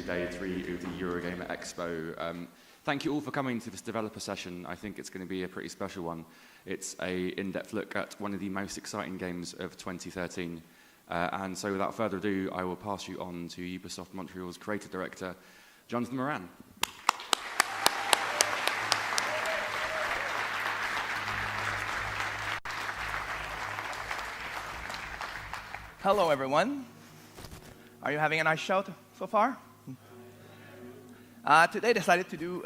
day 3 of the Eurogamer Expo. Thank you all for coming to this developer session. I think it's going to be a pretty special one. It's an in-depth look at one of the most exciting games of 2013. And so without further ado, I will pass you on to Ubisoft Montreal's creative director, Jonathan Moran. Hello, everyone. Are you having a nice show so far? Today I decided to do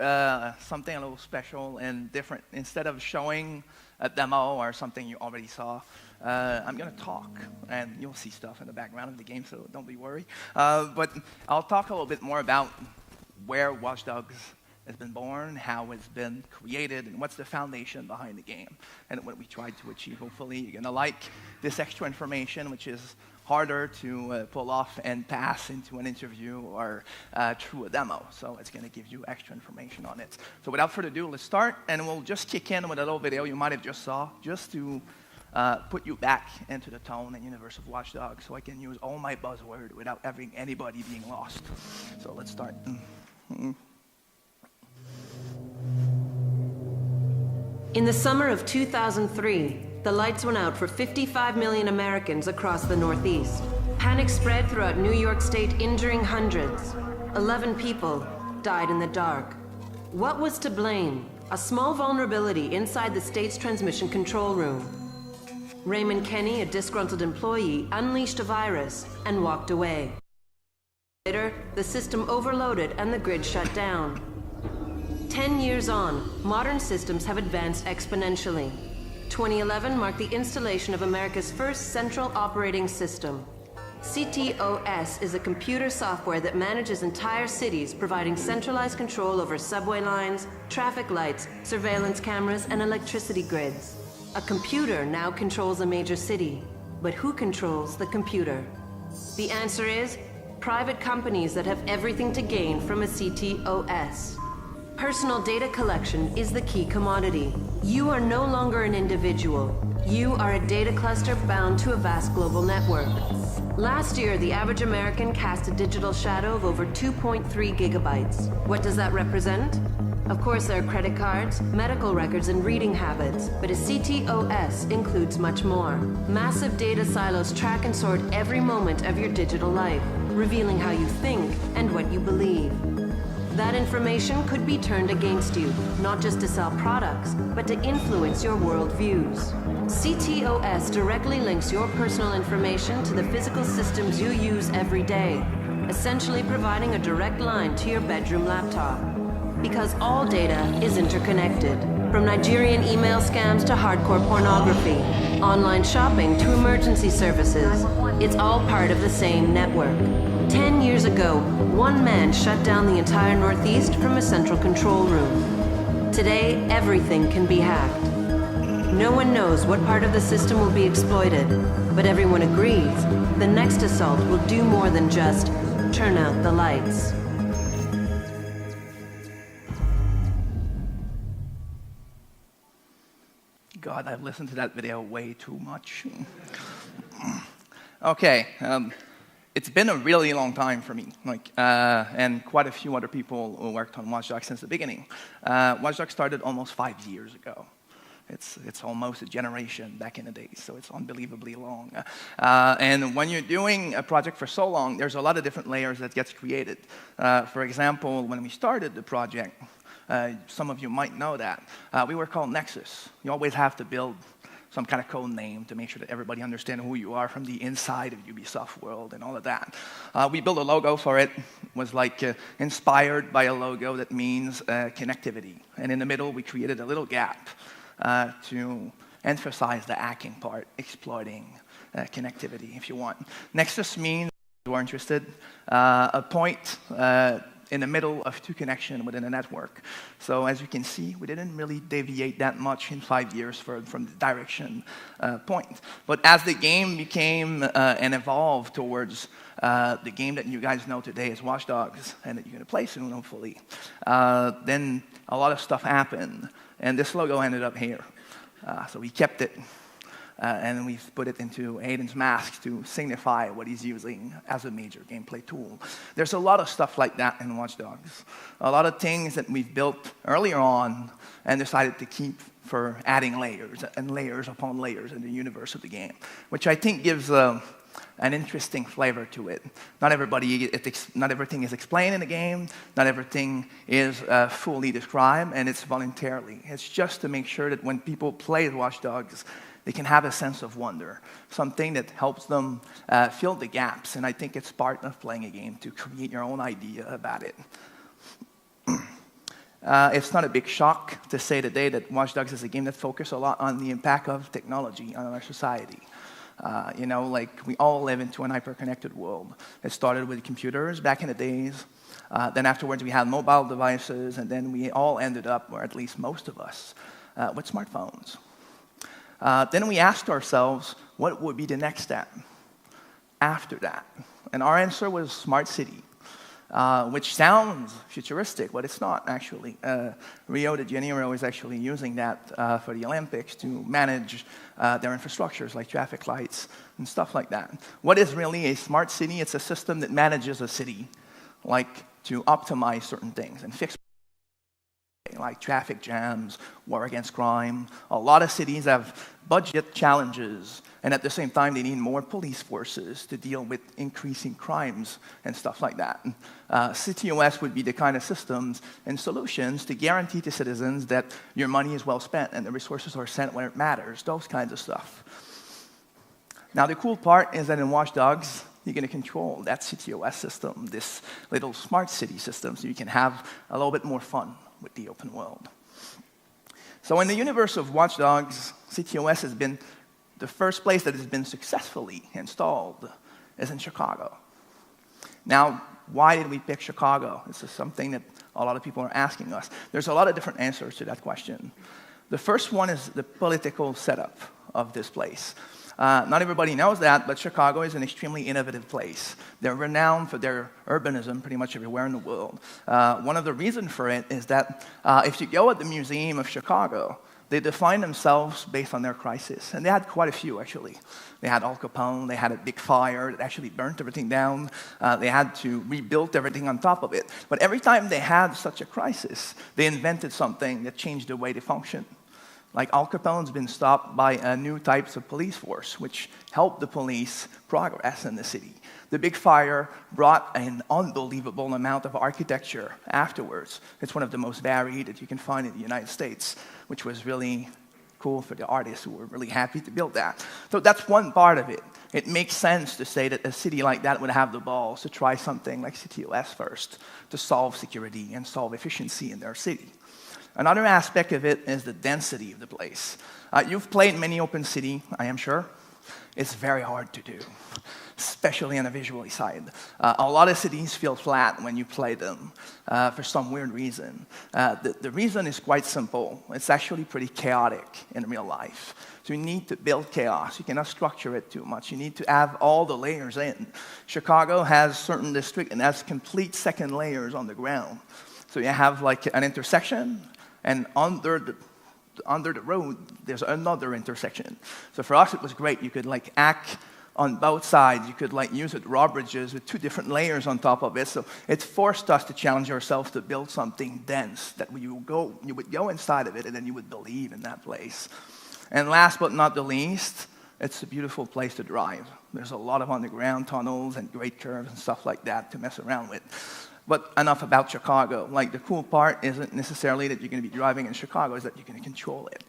something a little special and different. Instead of showing a demo or something you already saw, I'm going to talk, and you'll see stuff in the background of the game, so don't be worried. But I'll talk a little bit more about where Watch Dogs has been born, how it's been created, and what's the foundation behind the game, and what we tried to achieve. Hopefully you're going to like this extra information, which is harder to pull off and pass into an interview or through a demo. So it's going to give you extra information on it. So without further ado, let's start, and we'll just kick in with a little video you might have just saw, just to put you back into the tone and universe of Watch Dogs, so I can use all my buzzwords without having anybody being lost. So let's start. In the summer of 2003, the lights went out for 55 million Americans across the Northeast. Panic spread throughout New York State, injuring hundreds. 11 people died in the dark. What was to blame? A small vulnerability inside the state's transmission control room. Raymond Kenny, a disgruntled employee, unleashed a virus and walked away. Later, the system overloaded and the grid shut down. 10 years on, modern systems have advanced exponentially. 2011 marked the installation of America's first central operating system. CTOS is a computer software that manages entire cities, providing centralized control over subway lines, traffic lights, surveillance cameras, and electricity grids. A computer now controls a major city, but who controls the computer? The answer is private companies that have everything to gain from a CTOS. Personal data collection is the key commodity. You are no longer an individual. You are a data cluster bound to a vast global network. Last year, the average American cast a digital shadow of over 2.3 gigabytes. What does that represent? Of course, there are credit cards, medical records, and reading habits, but a CTOS includes much more. Massive data silos track and sort every moment of your digital life, revealing how you think and what you believe. That information could be turned against you, not just to sell products, but to influence your worldviews. CTOS directly links your personal information to the physical systems you use every day, essentially providing a direct line to your bedroom laptop. Because all data is interconnected, from Nigerian email scams to hardcore pornography, online shopping to emergency services. It's all part of the same network. 10 years ago, one man shut down the entire Northeast from a central control room. Today, everything can be hacked. No one knows what part of the system will be exploited, but everyone agrees the next assault will do more than just turn out the lights. God, I've listened to that video way too much. Okay. It's been a really long time for me, and quite a few other people who worked on Watch Dogs since the beginning. Watch Dogs started almost 5 years ago. It's almost a generation back in the day, so it's unbelievably long. And when you're doing a project for so long, there's a lot of different layers that gets created. For example, when we started the project, some of you might know that, we were called Nexus. You always have to build some kind of code name to make sure that everybody understands who you are from the inside of Ubisoft world and all of that. We built a logo for it. It was inspired by a logo that means connectivity. And in the middle, we created a little gap to emphasize the hacking part, exploiting connectivity, if you want. Nexus means, if you are interested, a point in the middle of two connections within a network. So as you can see, we didn't really deviate that much in 5 years from the direction point. But as the game became and evolved towards the game that you guys know today as Watch Dogs, and that you're going to play soon, hopefully, then a lot of stuff happened. And this logo ended up here. So we kept it. and we've put it into Aiden's mask to signify what he's using as a major gameplay tool. There's a lot of stuff like that in Watch Dogs. A lot of things that we've built earlier on and decided to keep for adding layers and layers upon layers in the universe of the game, which I think gives an interesting flavor to it. Not everything is explained in the game, not everything is fully described, and it's voluntarily. It's just to make sure that when people play Watch Dogs, they can have a sense of wonder, something that helps them fill the gaps, and I think it's part of playing a game to create your own idea about it. It's not a big shock to say today that Watch Dogs is a game that focuses a lot on the impact of technology on our society. Like we all live into an hyper-connected world. It started with computers back in the days. Then afterwards we had mobile devices, and then we all ended up, or at least most of us, with smartphones. Then we asked ourselves, what would be the next step after that? And our answer was smart city. Which sounds futuristic, but it's not, actually. Rio de Janeiro is actually using that for the Olympics to manage their infrastructures, like traffic lights and stuff like that. What is really a smart city? It's a system that manages a city, like to optimize certain things and fix like traffic jams, war against crime. A lot of cities have budget challenges, and at the same time, they need more police forces to deal with increasing crimes and stuff like that. CTOS would be the kind of systems and solutions to guarantee to citizens that your money is well spent and the resources are sent where it matters, those kinds of stuff. Now, the cool part is that in Watch Dogs, you're going to control that CTOS system, this little smart city system, so you can have a little bit more fun with the open world. So in the universe of Watch Dogs, CTOS has been the first place that has been successfully installed is in Chicago. Now, why did we pick Chicago? This is something that a lot of people are asking us. There's a lot of different answers to that question. The first one is the political setup of this place. Not everybody knows that, but Chicago is an extremely innovative place. They're renowned for their urbanism pretty much everywhere in the world. One of the reasons for it is that if you go at the Museum of Chicago, they define themselves based on their crisis. And they had quite a few, actually. They had Al Capone, they had a big fire that actually burnt everything down. They had to rebuild everything on top of it. But every time they had such a crisis, they invented something that changed the way they function. Like Al Capone's been stopped by new types of police force, which helped the police progress in the city. The big fire brought an unbelievable amount of architecture afterwards. It's one of the most varied that you can find in the United States, which was really cool for the artists who were really happy to build that. So that's one part of it. It makes sense to say that a city like that would have the balls to try something like CTOS first, to solve security and solve efficiency in their city. Another aspect of it is the density of the place. You've played many open city, I am sure. It's very hard to do, especially on the visual side. A lot of cities feel flat when you play them for some weird reason. The reason is quite simple. It's actually pretty chaotic in real life. So you need to build chaos. You cannot structure it too much. You need to have all the layers in. Chicago has certain districts and has complete second layers on the ground. So you have like an intersection, and under the road, there's another intersection. So for us, it was great. You could like act on both sides. You could like use it drawbridges with two different layers on top of it. So it forced us to challenge ourselves to build something dense that you would go inside of it, and then you would believe in that place. And last but not the least, it's a beautiful place to drive. There's a lot of underground tunnels and great curves and stuff like that to mess around with. But enough about Chicago. Like, the cool part isn't necessarily that you're going to be driving in Chicago, it's that you're going to control it.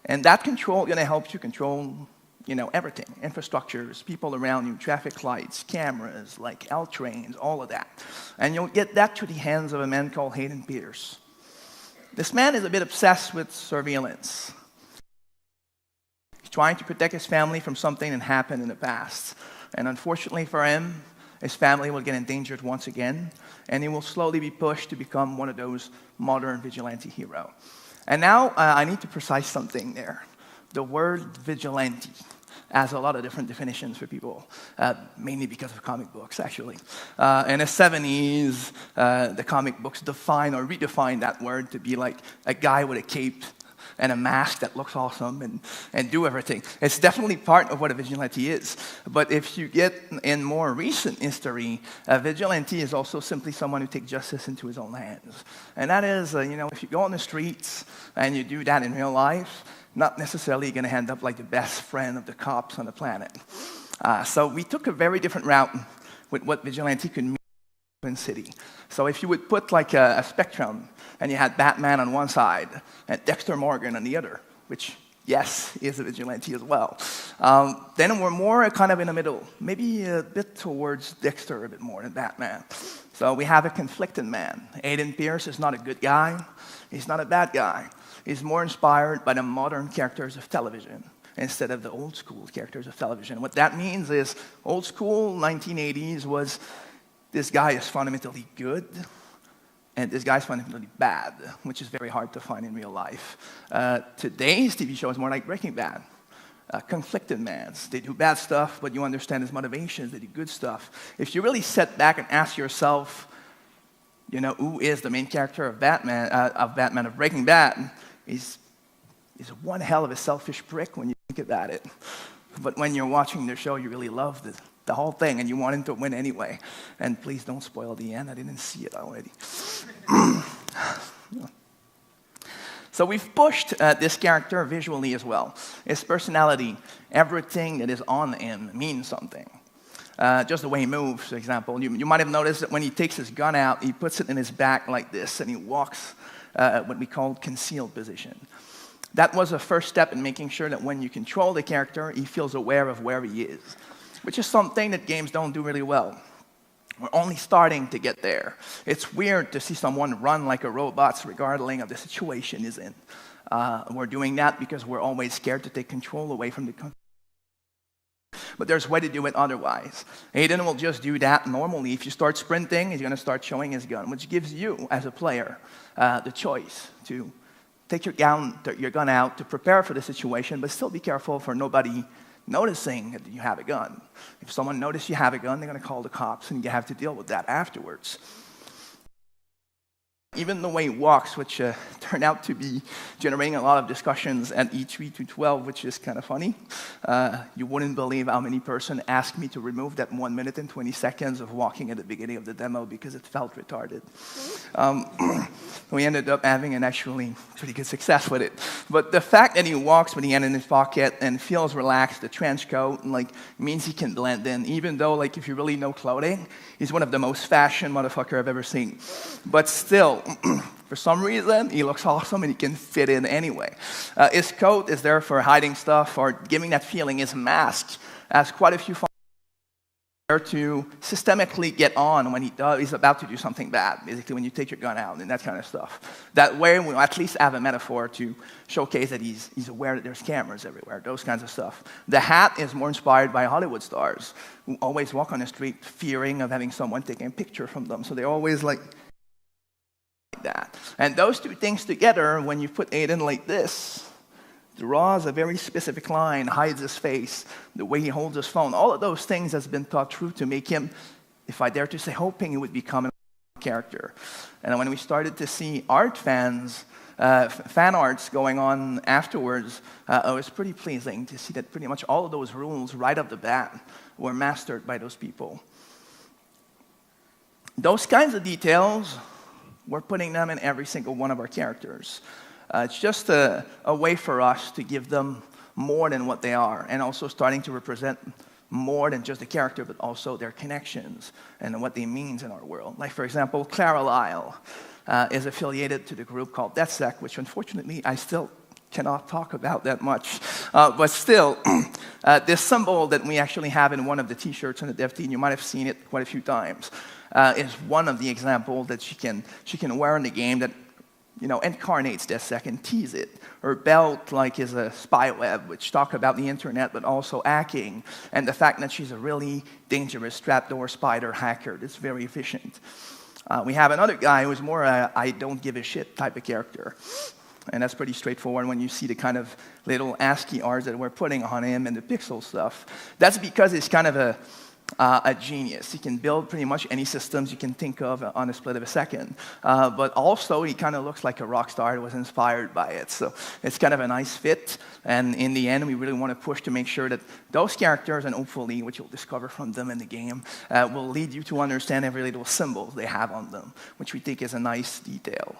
And that control is going to help you control, everything. Infrastructures, people around you, traffic lights, cameras, like L trains, all of that. And you'll get that to the hands of a man called Hayden Pierce. This man is a bit obsessed with surveillance. He's trying to protect his family from something that happened in the past. And unfortunately for him, his family will get endangered once again, and he will slowly be pushed to become one of those modern vigilante heroes. And now I need to precise something there. The word vigilante has a lot of different definitions for people, mainly because of comic books, actually. In the 70s, the comic books define or redefine that word to be like a guy with a cape and a mask that looks awesome and do everything. It's definitely part of what a vigilante is. But if you get in more recent history, a vigilante is also simply someone who takes justice into his own hands. And that is, if you go on the streets and you do that in real life, not necessarily going to end up like the best friend of the cops on the planet. So we took a very different route with what vigilante could mean in city. So if you would put like a spectrum, and you had Batman on one side, and Dexter Morgan on the other, which, yes, is a vigilante as well. Then we're more kind of in the middle, maybe a bit towards Dexter a bit more than Batman. So we have a conflicted man. Aiden Pierce is not a good guy. He's not a bad guy. He's more inspired by the modern characters of television instead of the old school characters of television. What that means is old school 1980s was this guy is fundamentally good, and this guy's fundamentally bad, which is very hard to find in real life. Today's TV show is more like Breaking Bad. Conflicted mans. They do bad stuff, but you understand his motivations. They do good stuff. If you really sit back and ask yourself, who is the main character of Batman of Breaking Bad, he's one hell of a selfish prick when you think about it. But when you're watching the show, you really love the whole thing, and you want him to win anyway. And please don't spoil the end. I didn't see it already. So we've pushed this character visually as well. His personality, everything that is on him means something. Just the way he moves, for example. You might have noticed that when he takes his gun out, he puts it in his back like this, and he walks what we call concealed position. That was a first step in making sure that when you control the character, he feels aware of where he is, which is something that games don't do really well. We're only starting to get there. It's weird to see someone run like a robot regardless of the situation he's in. We're doing that because we're always scared to take control away from the country. But there's a way to do it otherwise. Aiden will just do that normally. If you start sprinting, he's going to start showing his gun, which gives you, as a player, the choice to take your gun out to prepare for the situation, but still be careful for nobody noticing that you have a gun. If someone notices you have a gun, they're going to call the cops, and you have to deal with that afterwards. Even the way he walks, which turned out to be generating a lot of discussions at E3-12, which is kind of funny. You wouldn't believe how many person asked me to remove that 1 minute and 20 seconds of walking at the beginning of the demo because it felt retarded. We ended up having an actually pretty good success with it. But the fact that he walks with the hand in his pocket and feels relaxed, the trench coat, means he can blend in, even though, if you really know clothing, he's one of the most fashion motherfucker I've ever seen. But still, for some reason, he looks awesome and he can fit in anyway. His coat is there for hiding stuff or giving that feeling. His mask has quite a few functions there to systemically get on when he's about to do something bad, basically when you take your gun out and that kind of stuff. That way, we'll at least have a metaphor to showcase that he's aware that there's cameras everywhere, those kinds of stuff. The hat is more inspired by Hollywood stars who always walk on the street fearing of having someone taking a picture from them, so they're always like that. And those two things together, when you put Aiden like this, draws a very specific line, hides his face, the way he holds his phone, all of those things has been thought through to make him, if I dare to say, hoping he would become a character. And when we started to see fan arts going on afterwards, it was pretty pleasing to see that pretty much all of those rules right off the bat were mastered by those people. Those kinds of details, we're putting them in every single one of our characters. It's just a way for us to give them more than what they are, and also starting to represent more than just the character, but also their connections and what they mean in our world. Like, for example, Clara Lyle is affiliated to the group called DeathSec, which unfortunately I still cannot talk about that much. But still, this symbol that we actually have in one of the T-shirts on the dev team, you might have seen it quite a few times, is one of the examples that she can wear in the game that incarnates DeathSec and tease it. Her belt, is a spy web, which talk about the internet, but also hacking, and the fact that she's a really dangerous trapdoor spider hacker that's very efficient. We have another guy who's more a I don't give a shit type of character. And that's pretty straightforward when you see the kind of little ASCII arts that we're putting on him and the pixel stuff. That's because he's kind of a genius. He can build pretty much any systems you can think of on a split of a second. But also, he kind of looks like a rock star. He was inspired by it. So it's kind of a nice fit. And in the end, we really want to push to make sure that those characters, and hopefully, which you'll discover from them in the game, will lead you to understand every little symbol they have on them, which we think is a nice detail.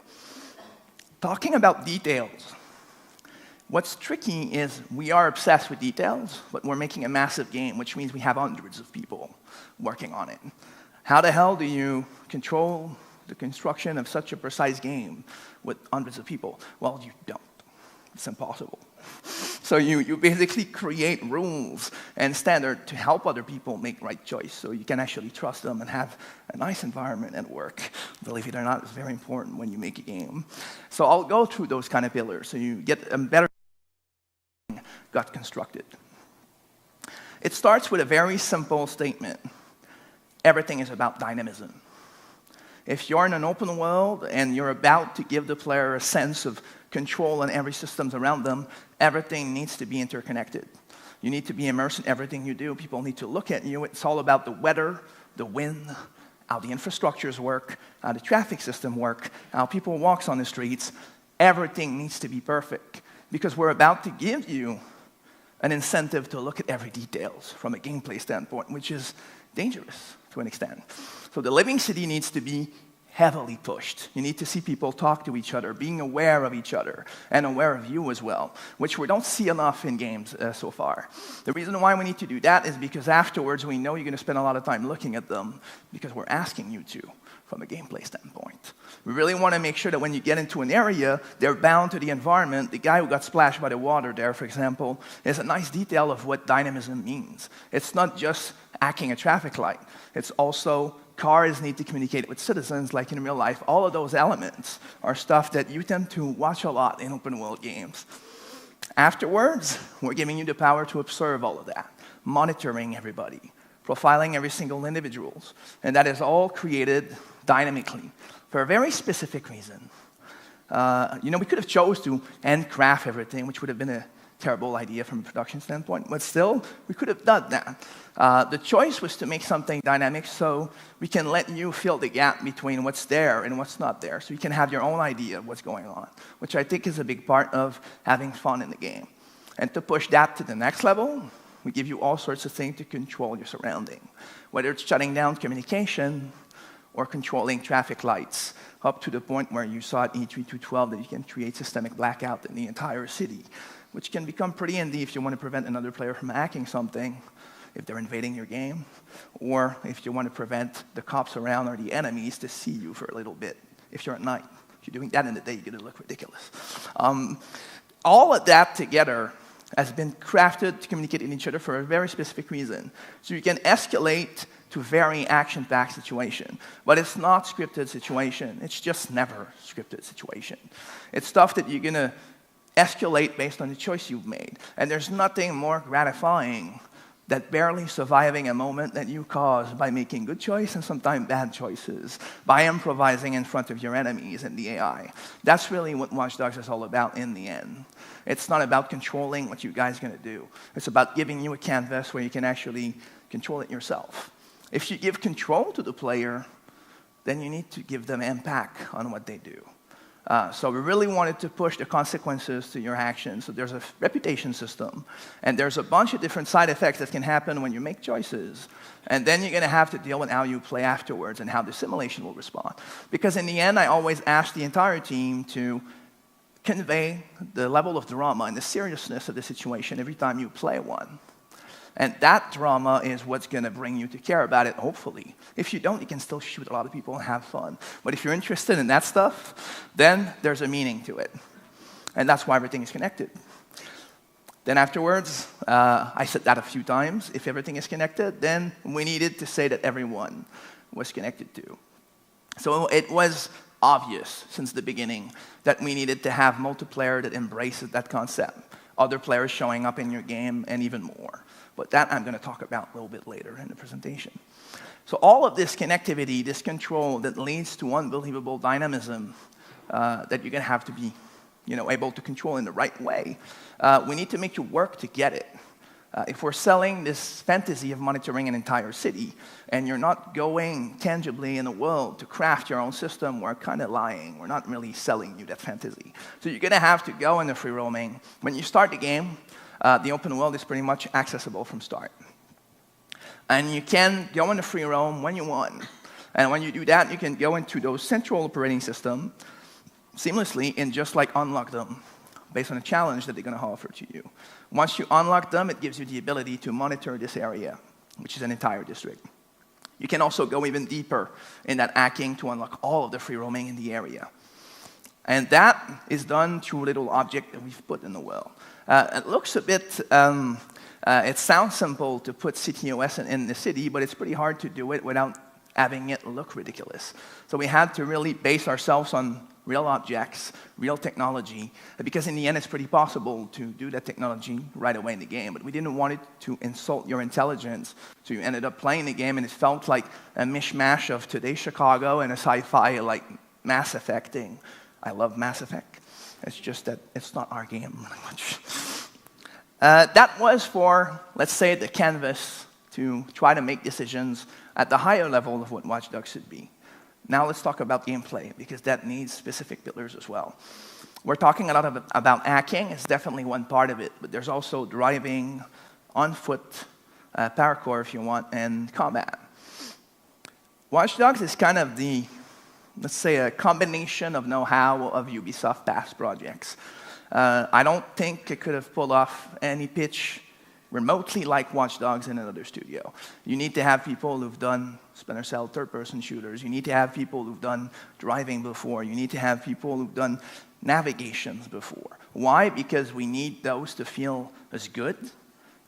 Talking about details, what's tricky is we are obsessed with details, but we're making a massive game, which means we have hundreds of people working on it. How the hell do you control the construction of such a precise game with hundreds of people? Well, you don't. It's impossible. So you basically create rules and standards to help other people make right choice, so you can actually trust them and have a nice environment at work. Believe it or not, it's very important when you make a game. So I'll go through those kind of pillars so you get a better got constructed. It starts with a very simple statement. Everything is about dynamism. If you're in an open world and you're about to give the player a sense of control on every systems around them, everything needs to be interconnected. You need to be immersed in everything you do. People need to look at you. It's all about the weather, the wind, how the infrastructures work, how the traffic system work, how people walk on the streets. Everything needs to be perfect because we're about to give you an incentive to look at every details from a gameplay standpoint, which is dangerous to an extent. So the living city needs to be heavily pushed. You need to see people talk to each other, being aware of each other, and aware of you as well, which we don't see enough in games so far. The reason why we need to do that is because afterwards we know you're going to spend a lot of time looking at them because we're asking you to from a gameplay standpoint. We really want to make sure that when you get into an area, they're bound to the environment. The guy who got splashed by the water there, for example, is a nice detail of what dynamism means. It's not just hacking a traffic light. It's also cars need to communicate with citizens like in real life. All of those elements are stuff that you tend to watch a lot in open world games. Afterwards, we're giving you the power to observe all of that, monitoring everybody, profiling every single individual. And that is all created dynamically for a very specific reason. We could have chose to handcraft everything, which would have been a terrible idea from a production standpoint, but still, we could have done that. The choice was to make something dynamic so we can let you fill the gap between what's there and what's not there, so you can have your own idea of what's going on, which I think is a big part of having fun in the game. And to push that to the next level, we give you all sorts of things to control your surrounding, whether it's shutting down communication or controlling traffic lights, up to the point where you saw at E3-212 that you can create systemic blackout in the entire city, which can become pretty handy if you want to prevent another player from hacking something, if they're invading your game, or if you want to prevent the cops around or the enemies to see you for a little bit, if you're at night. If you're doing that in the day, you're going to look ridiculous. All of that together has been crafted to communicate with each other for a very specific reason. So you can escalate to very action-packed situation. But it's not scripted situation. It's just never scripted situation. It's stuff that you're going to escalate based on the choice you've made. And there's nothing more gratifying than barely surviving a moment that you caused by making good choices and sometimes bad choices, by improvising in front of your enemies and the AI. That's really what Watch Dogs is all about in the end. It's not about controlling what you guys are going to do. It's about giving you a canvas where you can actually control it yourself. If you give control to the player, then you need to give them impact on what they do. So we really wanted to push the consequences to your actions. So there's a reputation system, and there's a bunch of different side effects that can happen when you make choices. And then you're going to have to deal with how you play afterwards and how the simulation will respond. Because in the end, I always ask the entire team to convey the level of drama and the seriousness of the situation every time you play one. And that drama is what's going to bring you to care about it, hopefully. If you don't, you can still shoot a lot of people and have fun. But if you're interested in that stuff, then there's a meaning to it. And that's why everything is connected. Then afterwards, I said that a few times. If everything is connected, then we needed to say that everyone was connected to. So it was obvious since the beginning that we needed to have multiplayer that embraces that concept. Other players showing up in your game, and even more. But that I'm going to talk about a little bit later in the presentation. So all of this connectivity, this control that leads to unbelievable dynamism that you're going to have to be able to control in the right way, we need to make you work to get it. If we're selling this fantasy of monitoring an entire city, and you're not going tangibly in the world to craft your own system, we're kind of lying. We're not really selling you that fantasy. So you're going to have to go into free roaming. When you start the game, the open world is pretty much accessible from start. And you can go into free roam when you want. And when you do that, you can go into those central operating system seamlessly and just like unlock them based on a challenge that they're going to offer to you. Once you unlock them, it gives you the ability to monitor this area, which is an entire district. You can also go even deeper in that hacking to unlock all of the free roaming in the area. And that is done through a little object that we've put in the world. It looks a bit, it sounds simple to put CTOS in the city, but it's pretty hard to do it without having it look ridiculous. So we had to really base ourselves on real objects, real technology, because in the end it's pretty possible to do that technology right away in the game. But we didn't want it to insult your intelligence, so you ended up playing the game and it felt like a mishmash of today's Chicago and a sci-fi like Mass Effect thing. I love Mass Effect. It's just that it's not our game. That was for, let's say, the canvas to try to make decisions at the higher level of what Watch Dogs should be. Now let's talk about gameplay, because that needs specific pillars as well. We're talking a lot about hacking. It's definitely one part of it, but there's also driving, on foot, parkour if you want, and combat. Watch Dogs is kind of the, let's say, a combination of know-how of Ubisoft past projects. I don't think it could have pulled off any pitch remotely like Watch Dogs in another studio. You need to have people who've done Splinter Cell third-person shooters. You need to have people who've done driving before. You need to have people who've done navigations before. Why? Because we need those to feel as good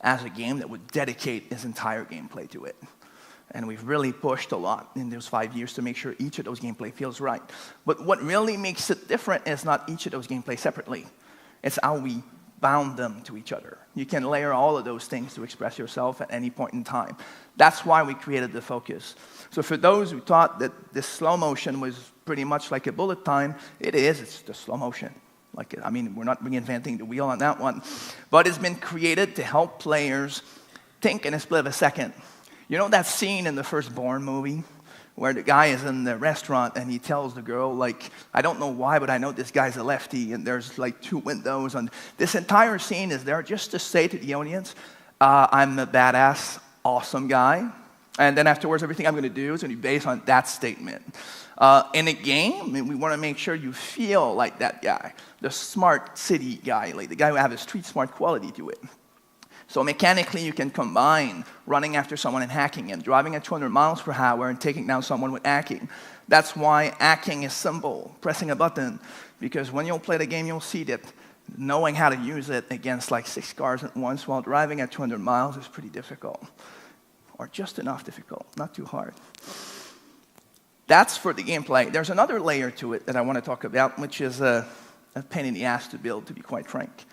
as a game that would dedicate its entire gameplay to it. And we've really pushed a lot in those 5 years to make sure each of those gameplay feels right. But what really makes it different is not each of those gameplay separately. It's how we bound them to each other. You can layer all of those things to express yourself at any point in time. That's why we created the focus. So for those who thought that this slow motion was pretty much like a bullet time, it is. It's the slow motion. I mean, we're not reinventing the wheel on that one. But it's been created to help players think in a split of a second. You know that scene in the first Bourne movie where the guy is in the restaurant and he tells the girl, like, I don't know why, but I know this guy's a lefty, and there's like 2 windows. And this entire scene is there just to say to the audience, I'm a badass, awesome guy. And then afterwards, everything I'm going to do is going to be based on that statement. In a game, we want to make sure you feel like that guy, the smart city guy, like the guy who has a street smart quality to it. So mechanically, you can combine running after someone and hacking and driving at 200 miles per hour and taking down someone with hacking. That's why hacking is simple, pressing a button, because when you'll play the game, you'll see that knowing how to use it against like 6 cars at once while driving at 200 miles is pretty difficult, or just enough difficult, not too hard. That's for the gameplay. There's another layer to it that I want to talk about, which is a pain in the ass to build, to be quite frank.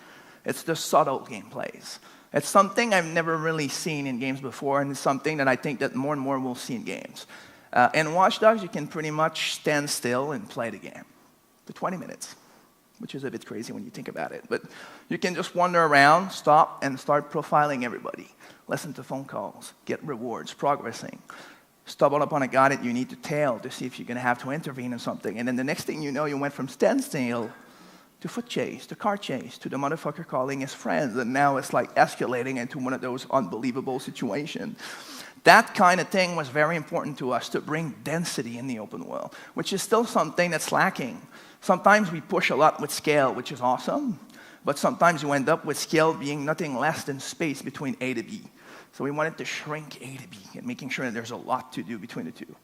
It's the subtle gameplays. It's something I've never really seen in games before, and it's something that I think that more and more we'll see in games. In Watch Dogs, you can pretty much stand still and play the game for 20 minutes, which is a bit crazy when you think about it. But you can just wander around, stop, and start profiling everybody. Listen to phone calls, get rewards, progressing. Stumble upon a guy that you need to tail to see if you're going to have to intervene in something. And then the next thing you know, you went from standstill to foot chase, to car chase, to the motherfucker calling his friends, and now it's like escalating into one of those unbelievable situations. That kind of thing was very important to us, to bring density in the open world, which is still something that's lacking. Sometimes we push a lot with scale, which is awesome, but sometimes you end up with scale being nothing less than space between A to B. So we wanted to shrink A to B and making sure that there's a lot to do between the two.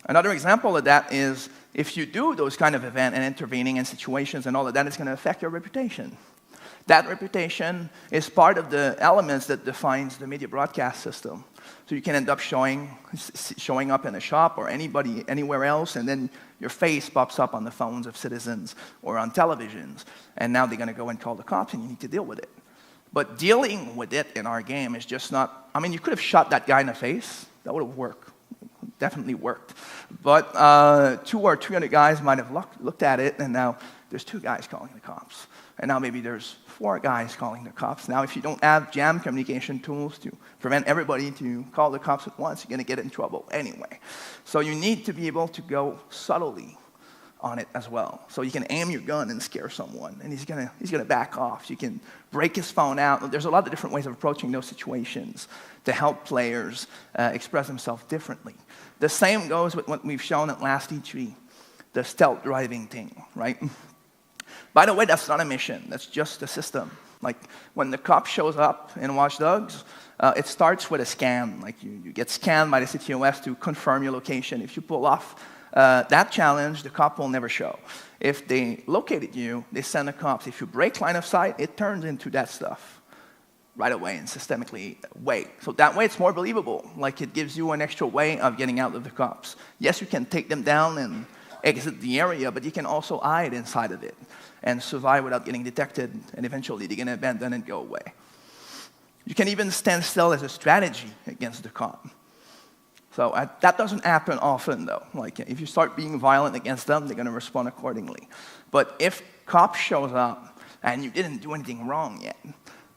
Another example of that is if you do those kind of events and intervening in situations and all of that, it's going to affect your reputation. That reputation is part of the elements that defines the media broadcast system. So you can end up showing up in a shop or anywhere else, and then your face pops up on the phones of citizens or on televisions, and now they're going to go and call the cops, and you need to deal with it. But dealing with it in our game is just not, I mean, you could have shot that guy in the face. That would have worked. Definitely worked. But 200 or 300 guys might have looked at it, and now there's 2 guys calling the cops. And now maybe there's 4 guys calling the cops. Now if you don't have jam communication tools to prevent everybody to call the cops at once, you're going to get in trouble anyway. So you need to be able to go subtly on it as well. So you can aim your gun and scare someone, and he's gonna back off. You can break his phone out. There's a lot of different ways of approaching those situations to help players express themselves differently. The same goes with what we've shown at last E3, the stealth driving thing, right? By the way, that's not a mission. That's just a system. Like when the cop shows up in Watch Dogs, it starts with a scan. Like you get scanned by the CTOS to confirm your location. If you pull off that challenge, the cop will never show. If they located you, they send the cops. If you break line of sight, it turns into that stuff right away and systemically way. So that way it's more believable. Like it gives you an extra way of getting out of the cops. Yes, you can take them down and exit the area, but you can also hide inside of it and survive without getting detected, and eventually they're going to abandon and go away. You can even stand still as a strategy against the cop. So that doesn't happen often, though. Like, if you start being violent against them, they're going to respond accordingly. But if cop shows up and you didn't do anything wrong yet,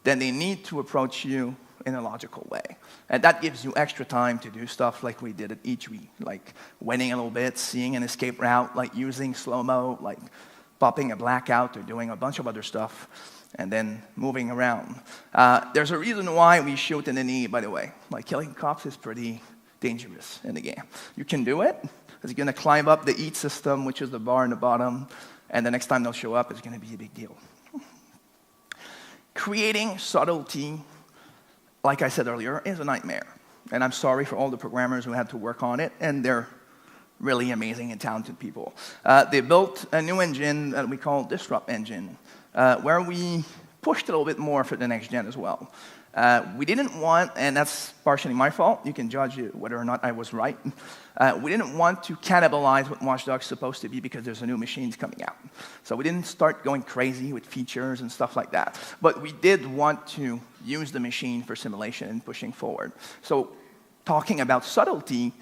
then they need to approach you in a logical way. And that gives you extra time to do stuff like we did at E3, like waiting a little bit, seeing an escape route, like using slow-mo, like popping a blackout or doing a bunch of other stuff, and then moving around. There's a reason why we shoot in the knee, by the way. Like, killing cops is pretty dangerous in the game. You can do it. It's going to climb up the EAT system, which is the bar in the bottom, and the next time they'll show up, it's going to be a big deal. Creating subtlety, like I said earlier, is a nightmare. And I'm sorry for all the programmers who had to work on it, and they're really amazing and talented people. They built a new engine that we call Disrupt Engine, where we pushed it a little bit more for the next gen as well. We didn't want, and that's partially my fault, you can judge whether or not I was right, we didn't want to cannibalize what Watch Dogs is supposed to be because there's a new machines coming out. So we didn't start going crazy with features and stuff like that. But we did want to use the machine for simulation and pushing forward. So talking about subtlety,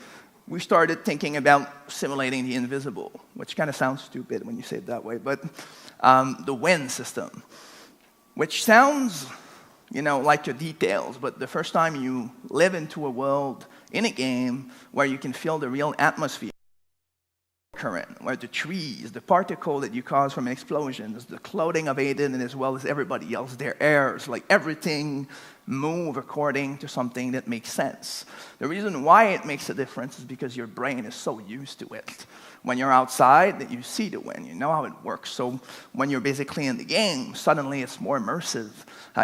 we started thinking about simulating the invisible, which kind of sounds stupid when you say it that way, but the wind system, which sounds, you know, like the details, but the first time you live into a world in a game where you can feel the real atmosphere, current, where the trees, the particle that you cause from explosions, the clothing of Aiden and as well as everybody else, their airs, like everything move according to something that makes sense. The reason why it makes a difference is because your brain is so used to it. When you're outside, that you see the wind, you know how it works. So when you're basically in the game, suddenly it's more immersive.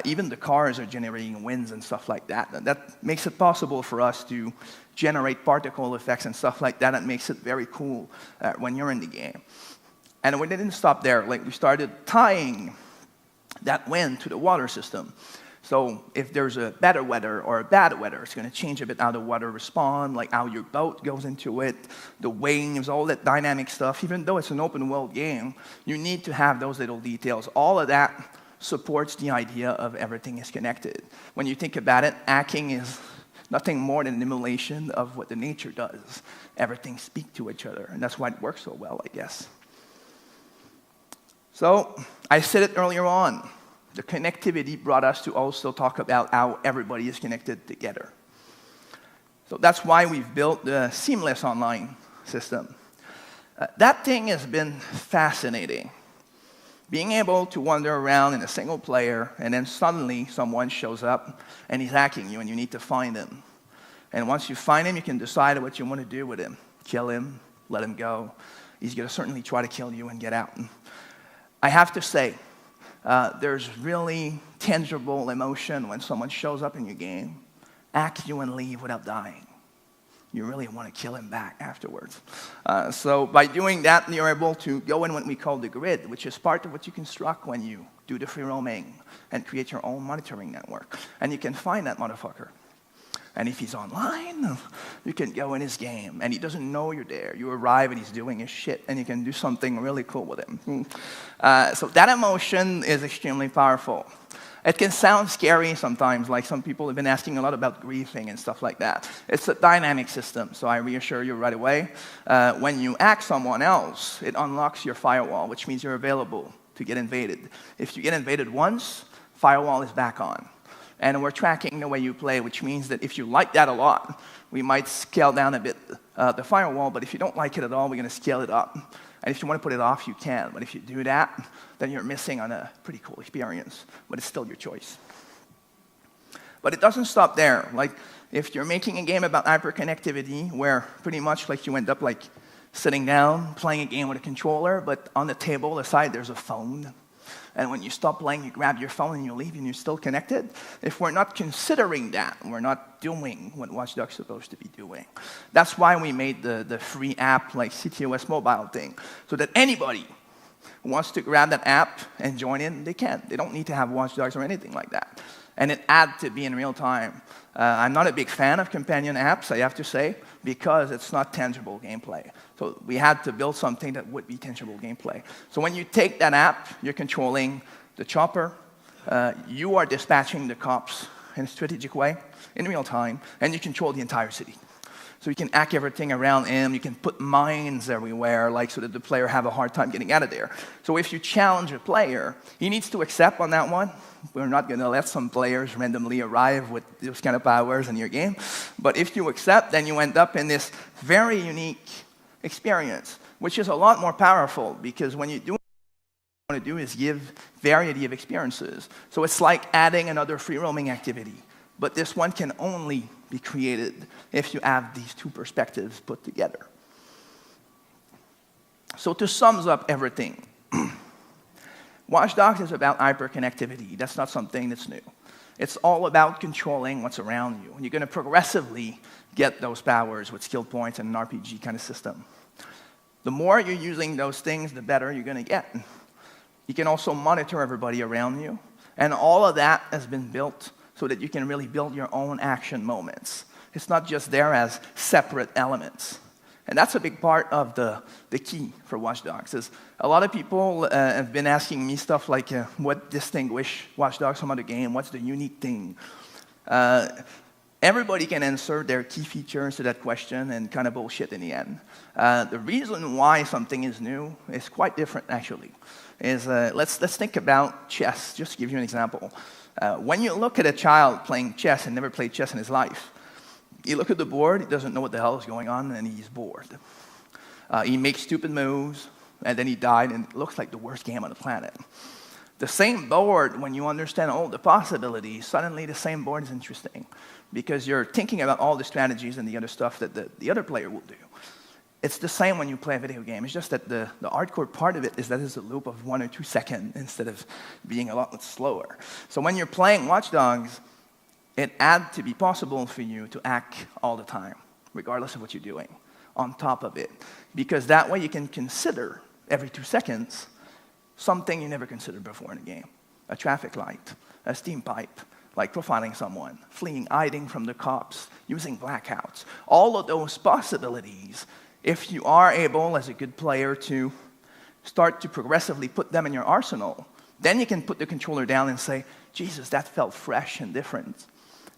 Even the cars are generating winds and stuff like that. And that makes it possible for us to generate particle effects and stuff like that. That makes it very cool when you're in the game. And we didn't stop there. Like, we started tying that wind to the water system. So if there's a better weather or a bad weather, it's going to change a bit how the water responds, like how your boat goes into it, the waves, all that dynamic stuff. Even though it's an open world game, you need to have those little details. All of that supports the idea of everything is connected. When you think about it, hacking is nothing more than an emulation of what the nature does. Everything speaks to each other, and that's why it works so well, I guess. So I said it earlier on. The connectivity brought us to also talk about how everybody is connected together. So that's why we've built the seamless online system. That thing has been fascinating. Being able to wander around in a single player, and then suddenly someone shows up and he's hacking you and you need to find him. And once you find him, you can decide what you want to do with him. Kill him, let him go. He's going to certainly try to kill you and get out. I have to say, there's really tangible emotion when someone shows up in your game, hacks you and leave without dying. You really want to kill him back afterwards. So by doing that, you're able to go in what we call the grid, which is part of what you construct when you do the free roaming and create your own monitoring network. And you can find that motherfucker. And if he's online, you can go in his game, and he doesn't know you're there. You arrive, and he's doing his shit, and you can do something really cool with him. So that emotion is extremely powerful. It can sound scary sometimes, like some people have been asking a lot about griefing and stuff like that. It's a dynamic system, so I reassure you right away. When you hack someone else, it unlocks your firewall, which means you're available to get invaded. If you get invaded once, firewall is back on. And we're tracking the way you play, which means that if you like that a lot, we might scale down a bit the firewall, but if you don't like it at all, we're going to scale it up. And if you want to put it off, you can. But if you do that, then you're missing on a pretty cool experience, but it's still your choice. But it doesn't stop there. Like, if you're making a game about hyperconnectivity, where pretty much like you end up like sitting down, playing a game with a controller, but on the table aside there's a phone. And when you stop playing, you grab your phone and you leave and you're still connected. If we're not considering that, we're not doing what Watch Dogs is supposed to be doing. That's why we made the free app like CTOS mobile thing, so that anybody who wants to grab that app and join in, they can. They don't need to have Watch Dogs or anything like that. And it had to be in real time. I'm not a big fan of companion apps, I have to say, because it's not tangible gameplay. So we had to build something that would be tangible gameplay. So when you take that app, you're controlling the chopper, you are dispatching the cops in a strategic way, in real time, and you control the entire city. So you can hack everything around him, you can put mines everywhere, like so that the player have a hard time getting out of there. So if you challenge a player, he needs to accept on that one. We're not going to let some players randomly arrive with those kind of powers in your game. But if you accept, then you end up in this very unique experience, which is a lot more powerful, because when you do what you want to do is give variety of experiences. So it's like adding another free roaming activity. But this one can only be created if you have these two perspectives put together. So to sum up everything, Watch Dogs is about hyperconnectivity. That's not something that's new. It's all about controlling what's around you. And you're going to progressively get those powers with skill points and an RPG kind of system. The more you're using those things, the better you're going to get. You can also monitor everybody around you. And all of that has been built so that you can really build your own action moments. It's not just there as separate elements. And that's a big part of the key for Watch Dogs. Is a lot of people have been asking me stuff like, what distinguishes Watch Dogs from other games? What's the unique thing? Everybody can answer their key features to that question and kind of bullshit in the end. The reason why something is new is quite different, actually. Let's think about chess, just to give you an example. When you look at a child playing chess and never played chess in his life, you look at the board, he doesn't know what the hell is going on, and he's bored. He makes stupid moves, and then he died, and it looks like the worst game on the planet. The same board, when you understand all the possibilities, suddenly the same board is interesting, because you're thinking about all the strategies and the other stuff that the other player will do. It's the same when you play a video game. It's just that the hardcore part of it is that it's a loop of 1 or 2 seconds instead of being a lot slower. So when you're playing Watch Dogs, it had to be possible for you to act all the time, regardless of what you're doing, on top of it. Because that way you can consider, every 2 seconds, something you never considered before in a game. A traffic light, a steam pipe, like profiling someone, fleeing, hiding from the cops, using blackouts. All of those possibilities, if you are able, as a good player, to start to progressively put them in your arsenal, then you can put the controller down and say, Jesus, that felt fresh and different.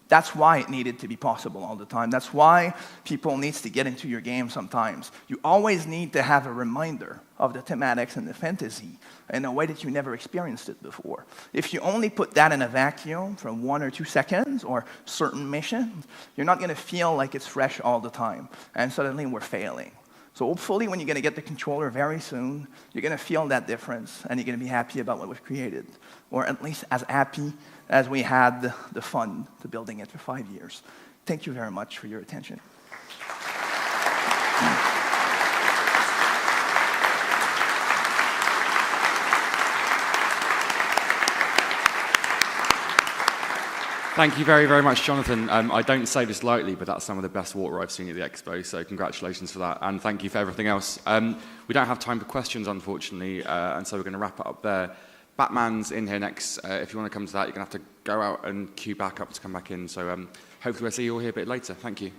That's why it needed to be possible all the time. That's why people need to get into your game sometimes. You always need to have a reminder of the thematics and the fantasy in a way that you never experienced it before. If you only put that in a vacuum for 1 or 2 seconds or certain missions, you're not going to feel like it's fresh all the time. And suddenly we're failing. So hopefully when you're going to get the controller very soon, you're going to feel that difference and you're going to be happy about what we've created. Or at least as happy as we had the fun to building it for 5 years. Thank you very much for your attention. Thank you very, very much, Jonathan. I don't say this lightly, but that's some of the best water I've seen at the Expo, so congratulations for that, and thank you for everything else. We don't have time for questions, unfortunately, and so we're going to wrap it up there. Batman's in here next. If you want to come to that, you're going to have to go out and queue back up to come back in. So hopefully we'll see you all here a bit later. Thank you.